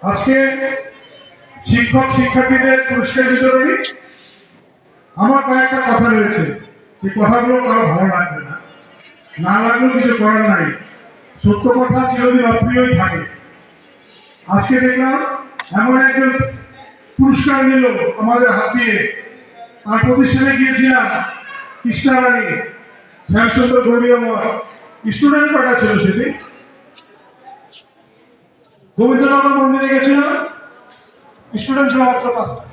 আজকে শিক্ষক শিক্ষার্থীদের পুরস্কার বিতরণী। আমার কয়েকটা কথা রয়েছে, সেই কথাগুলো কারো ভালো লাগবে না, না লাগলেও কিছু করার নাই। সত্য কথা চিরদিন অপ্রিয়ই থাকে। আজকে দেখলাম এমন একজন পুরস্কার নিল আমাদের হাত দিয়ে। তার প্রতিষ্ঠানে গিয়েছিলাম, কৃষ্ণারানী শ্যামসুন্দর গৌরীয়ময়। স্টুডেন্ট কটা ছিল সেদিন? গোবিন্দনগর মন্দিরে গেছিলাম, স্টুডেন্ট ছিল মাত্র 5টা।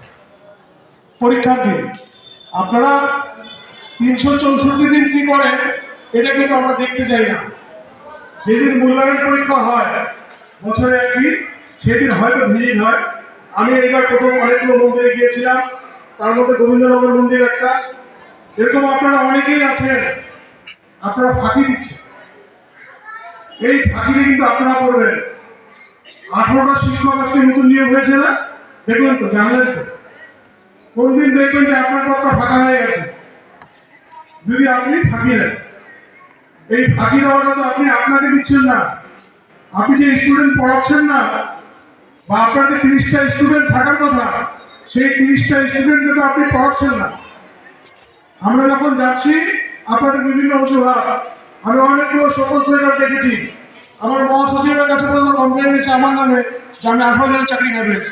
পরীক্ষার দিন আপনারা 364 দিন কি করেন এটা কিন্তু আমরা দেখতে চাই না। যেদিন মূল্যায়ন পরীক্ষা হয় বছরে একদিন, সেদিন হয়তো ভিড় হয়। আমি এইবার প্রথম অনেকগুলো মন্দিরে গিয়েছিলাম, তার মধ্যে গোবিন্দনগর মন্দির একটা। এরকম আপনারা অনেকেই আছেন, আপনারা ফাঁকি দিচ্ছেন। এই ফাঁকিতে কিন্তু আপনারা করবেন। 18টা শিক্ষক আজকে নতুন নিয়োগ হয়েছে না, দেখলেন তো, জানলেন তো? কোনদিন দেখবেন যে আপনার পথটা ফাঁকা হয়ে গেছে যদি আপনি ফাঁকি দেন। এই ফাঁকি দেওয়াটা তো আপনি আপনাকে দিচ্ছেন না, আপনি যে স্টুডেন্ট পড়াচ্ছেন না, বা আপনার যে 30টা স্টুডেন্ট থাকার কথা, সেই 30টা স্টুডেন্টকে তো আপনি পড়াচ্ছেন না। আমরা যখন যাচ্ছি আপনাদের বিভিন্ন অজুহাত, আমি অনেকগুলো শোকজ লেটার দেখেছি। আমার মহাসচিবের কাছে পর্যন্ত কমপ্লেন এসেছে আমার নামে যে আমি 18 জনের চাকরি খাইয়েছি।